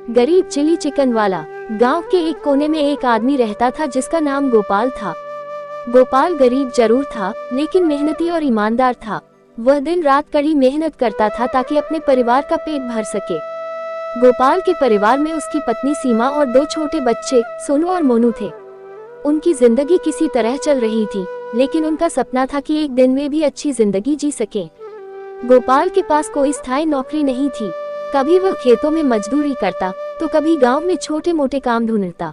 गरीब chilli chicken वाला। गांव के एक कोने में एक आदमी रहता था जिसका नाम गोपाल था। गोपाल गरीब जरूर था, लेकिन मेहनती और ईमानदार था। वह दिन रात कड़ी मेहनत करता था ताकि अपने परिवार का पेट भर सके। गोपाल के परिवार में उसकी पत्नी सीमा और 2 छोटे बच्चे सोनू और मोनू थे। उनकी जिंदगी किसी तरह चल रही थी, लेकिन उनका सपना था कि एक दिन वे भी अच्छी जिंदगी जी सके। गोपाल के पास कोई स्थायी नौकरी नहीं थी। कभी वह खेतों में मजदूरी करता तो कभी गांव में छोटे मोटे काम ढूंढता,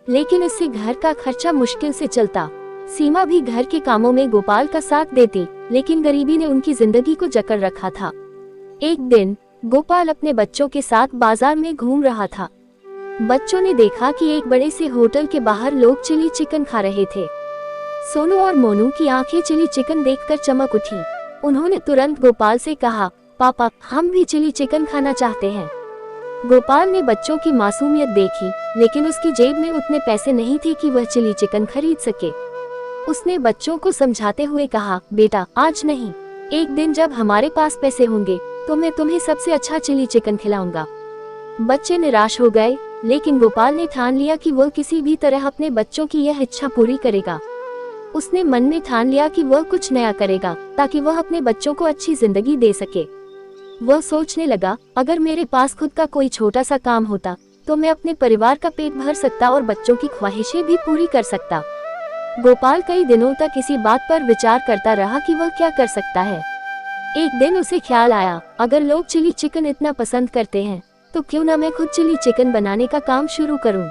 लेकिन इससे घर का खर्चा मुश्किल से चलता। सीमा भी घर के कामों में गोपाल का साथ देती, लेकिन गरीबी ने उनकी जिंदगी को जकड़ रखा था। एक दिन गोपाल अपने बच्चों के साथ बाजार में घूम रहा था। बच्चों ने देखा कि एक बड़े से होटल के बाहर लोग चिली चिकन खा रहे थे। सोनू और मोनू की आंखें चिली चिकन देखकर चमक उठी। उन्होंने तुरंत गोपाल से कहा, पापा, हम भी चिली चिकन खाना चाहते हैं। गोपाल ने बच्चों की मासूमियत देखी, लेकिन उसकी जेब में उतने पैसे नहीं थे कि वह चिली चिकन खरीद सके। उसने बच्चों को समझाते हुए कहा, बेटा, आज नहीं, एक दिन जब हमारे पास पैसे होंगे तो मैं तुम्हें सबसे अच्छा चिली चिकन खिलाऊंगा। बच्चे निराश हो गए, लेकिन गोपाल ने ठान लिया कि वह किसी भी तरह अपने बच्चों की यह इच्छा पूरी करेगा। उसने मन में ठान लिया कि वह कुछ नया करेगा ताकि वह अपने बच्चों को अच्छी जिंदगी दे सके। वह सोचने लगा, अगर मेरे पास खुद का कोई छोटा सा काम होता तो मैं अपने परिवार का पेट भर सकता और बच्चों की ख्वाहिशें भी पूरी कर सकता। गोपाल कई दिनों तक इसी बात पर विचार करता रहा कि वह क्या कर सकता है। एक दिन उसे ख्याल आया, अगर लोग चिली चिकन इतना पसंद करते हैं तो क्यों ना मैं खुद चिली चिकन बनाने का काम शुरू करूं।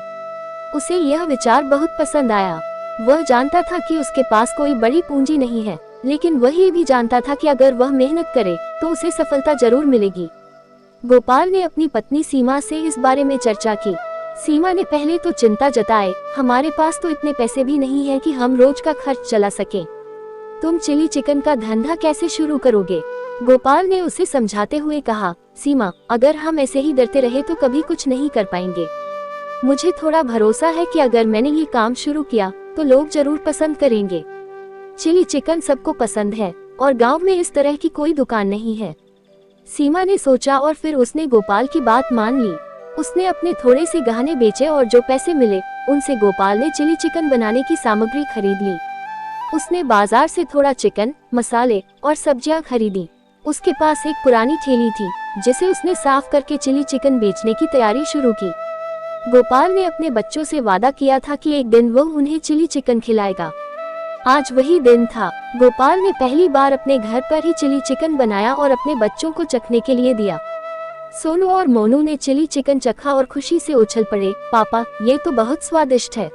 उसे यह विचार बहुत पसंद आया। वह जानता था कि उसके पास कोई बड़ी पूंजी नहीं है, लेकिन वह ये भी जानता था कि अगर वह मेहनत करे तो उसे सफलता जरूर मिलेगी। गोपाल ने अपनी पत्नी सीमा से इस बारे में चर्चा की। सीमा ने पहले तो चिंता जताई, हमारे पास तो इतने पैसे भी नहीं है कि हम रोज का खर्च चला सकें। तुम चिली चिकन का धंधा कैसे शुरू करोगे? गोपाल ने उसे समझाते हुए कहा, सीमा, अगर हम ऐसे ही डरते रहे तो कभी कुछ नहीं कर पाएंगे। मुझे थोड़ा भरोसा है कि अगर मैंने ये काम शुरू किया तो लोग जरूर पसंद करेंगे। चिली चिकन सबको पसंद है और गांव में इस तरह की कोई दुकान नहीं है। सीमा ने सोचा और फिर उसने गोपाल की बात मान ली। उसने अपने थोड़े से गहने बेचे और जो पैसे मिले उनसे गोपाल ने चिली चिकन बनाने की सामग्री खरीद ली। उसने बाजार से थोड़ा चिकन, मसाले और सब्जियां खरीदी। उसके पास एक पुरानी ठेली थी जिसे उसने साफ करके चिली चिकन बेचने की तैयारी शुरू की। गोपाल ने अपने बच्चों से वादा किया था कि एक दिन वह उन्हें चिली चिकन खिलाएगा। आज वही दिन था। गोपाल ने पहली बार अपने घर पर ही चिली चिकन बनाया और अपने बच्चों को चखने के लिए दिया। सोनू और मोनू ने चिली चिकन चखा और खुशी से उछल पड़े, पापा, ये तो बहुत स्वादिष्ट है,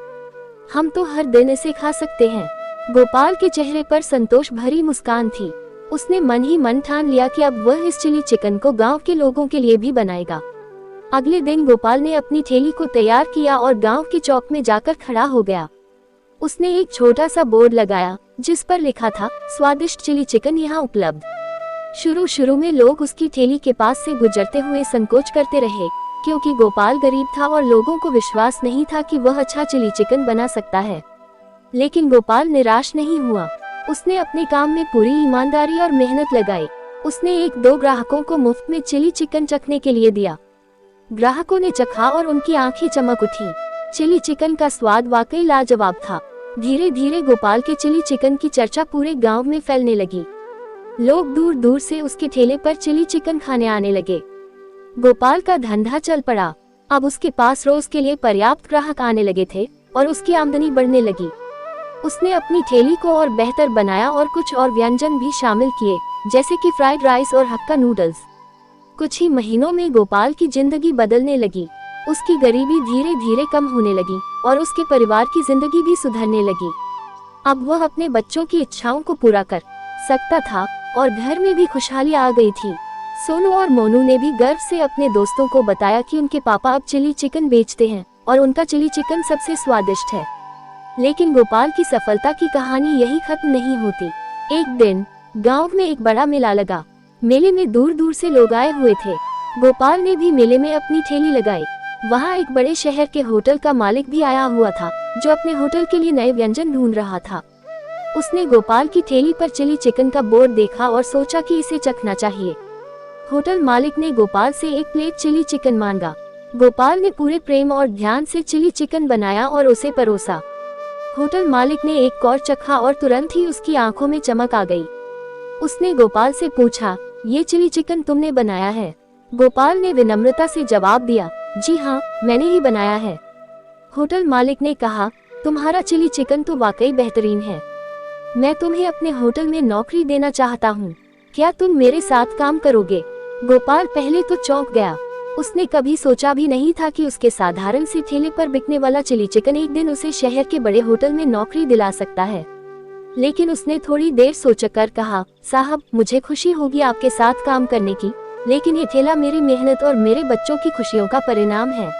हम तो हर दिन इसे खा सकते हैं। गोपाल के चेहरे पर संतोष भरी मुस्कान थी। उसने मन ही मन ठान लिया कि अब वह इस चिली चिकन को गांव के लोगों के लिए भी बनाएगा। अगले दिन गोपाल ने अपनी ठेली को तैयार किया और गांव के चौक में जाकर खड़ा हो गया। उसने एक छोटा सा बोर्ड लगाया जिस पर लिखा था, स्वादिष्ट चिली चिकन यहाँ उपलब्ध। शुरू में लोग उसकी ठेली के पास से गुजरते हुए संकोच करते रहे, क्योंकि गोपाल गरीब था और लोगों को विश्वास नहीं था कि वह अच्छा चिली चिकन बना सकता है। लेकिन गोपाल निराश नहीं हुआ। उसने अपने काम में पूरी ईमानदारी और मेहनत लगाई। उसने 1-2 ग्राहकों को मुफ्त में चिली चिकन चखने के लिए दिया। ग्राहकों ने चखा और उनकी आंखें चमक उठी। चिली चिकन का स्वाद वाकई लाजवाब था। धीरे धीरे गोपाल के चिली चिकन की चर्चा पूरे गांव में फैलने लगी। लोग दूर दूर से उसके ठेले पर चिली चिकन खाने आने लगे। गोपाल का धंधा चल पड़ा। अब उसके पास रोज के लिए पर्याप्त ग्राहक आने लगे थे और उसकी आमदनी बढ़ने लगी। उसने अपनी ठेली को और बेहतर बनाया और कुछ और व्यंजन भी शामिल किए, जैसे कि फ्राइड राइस और हक्का नूडल्स। कुछ ही महीनों में गोपाल की जिंदगी बदलने लगी। उसकी गरीबी धीरे धीरे कम होने लगी और उसके परिवार की जिंदगी भी सुधरने लगी। अब वह अपने बच्चों की इच्छाओं को पूरा कर सकता था और घर में भी खुशहाली आ गई थी। सोनू और मोनू ने भी गर्व से अपने दोस्तों को बताया कि उनके पापा अब चिली चिकन बेचते हैं और उनका चिली चिकन सबसे स्वादिष्ट है। लेकिन गोपाल की सफलता की कहानी यही खत्म नहीं होती। एक दिन गांव में एक बड़ा मेला लगा। मेले में दूर दूर से लोग आए हुए थे। गोपाल ने भी मेले में अपनी ठेली लगाई। वहाँ एक बड़े शहर के होटल का मालिक भी आया हुआ था, जो अपने होटल के लिए नए व्यंजन ढूंढ रहा था। उसने गोपाल की ठेली पर चिली चिकन का बोर्ड देखा और सोचा कि इसे चखना चाहिए। होटल मालिक ने गोपाल से 1 प्लेट चिली चिकन मांगा, गोपाल ने पूरे प्रेम और ध्यान से चिली चिकन बनाया और उसे परोसा। होटल मालिक ने एक कौर चखा और तुरंत ही उसकी आंखों में चमक आ गई। उसने गोपाल से पूछा, ये चिली चिकन तुमने बनाया है? गोपाल ने विनम्रता से जवाब दिया, जी हाँ, मैंने ही बनाया है। होटल मालिक ने कहा, तुम्हारा चिली चिकन तो वाकई बेहतरीन है। मैं तुम्हें अपने होटल में नौकरी देना चाहता हूँ। क्या तुम मेरे साथ काम करोगे? गोपाल पहले तो चौंक गया। उसने कभी सोचा भी नहीं था कि उसके साधारण से ठेले पर बिकने वाला चिली चिकन एक दिन उसे शहर के बड़े होटल में नौकरी दिला सकता है। लेकिन उसने थोड़ी देर सोचकर कहा, साहब, मुझे खुशी होगी आपके साथ काम करने की, लेकिन ये ठेला मेरी मेहनत और मेरे बच्चों की खुशियों का परिणाम है।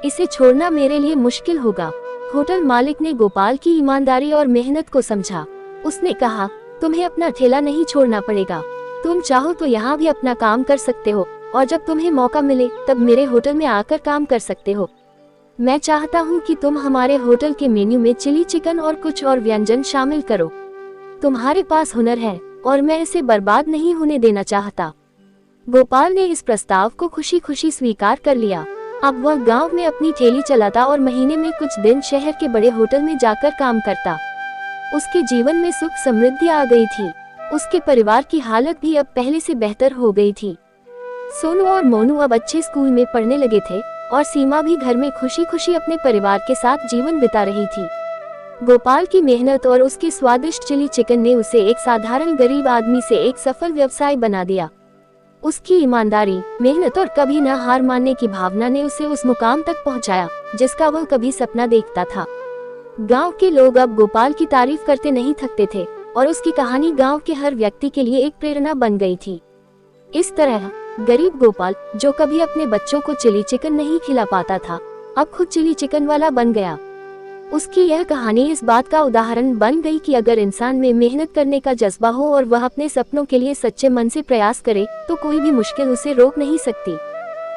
इसे छोड़ना मेरे लिए मुश्किल होगा। होटल मालिक ने गोपाल की ईमानदारी और मेहनत को समझा। उसने कहा, तुम्हें अपना ठेला नहीं छोड़ना पड़ेगा। तुम चाहो तो यहाँ भी अपना काम कर सकते हो और जब तुम्हें मौका मिले तब मेरे होटल में आकर काम कर सकते हो। मैं चाहता हूँ कि तुम हमारे होटल के मेन्यू में चिली चिकन और कुछ और व्यंजन शामिल करो। तुम्हारे पास हुनर है और मैं इसे बर्बाद नहीं होने देना चाहता। गोपाल ने इस प्रस्ताव को खुशी खुशी स्वीकार कर लिया। अब वह गांव में अपनी ठेली चलाता और महीने में कुछ दिन शहर के बड़े होटल में जाकर काम करता। उसके जीवन में सुख समृद्धि आ गई थी। उसके परिवार की हालत भी अब पहले से बेहतर हो गई थी। सोनू और मोनू अब अच्छे स्कूल में पढ़ने लगे थे और सीमा भी घर में खुशी खुशी अपने परिवार के साथ जीवन बिता रही थी। गोपाल की मेहनत और उसके स्वादिष्ट चिली चिकन ने उसे एक साधारण गरीब आदमी से एक सफल व्यवसाय बना दिया। उसकी ईमानदारी, मेहनत और कभी न हार मानने की भावना ने उसे उस मुकाम तक पहुंचाया जिसका वह कभी सपना देखता था। गांव के लोग अब गोपाल की तारीफ करते नहीं थकते थे और उसकी कहानी गांव के हर व्यक्ति के लिए एक प्रेरणा बन गई थी। इस तरह गरीब गोपाल, जो कभी अपने बच्चों को चिली चिकन नहीं खिला पाता था, अब खुद चिली चिकन वाला बन गया। उसकी यह कहानी इस बात का उदाहरण बन गई कि अगर इंसान में मेहनत करने का जज्बा हो और वह अपने सपनों के लिए सच्चे मन से प्रयास करे तो कोई भी मुश्किल उसे रोक नहीं सकती।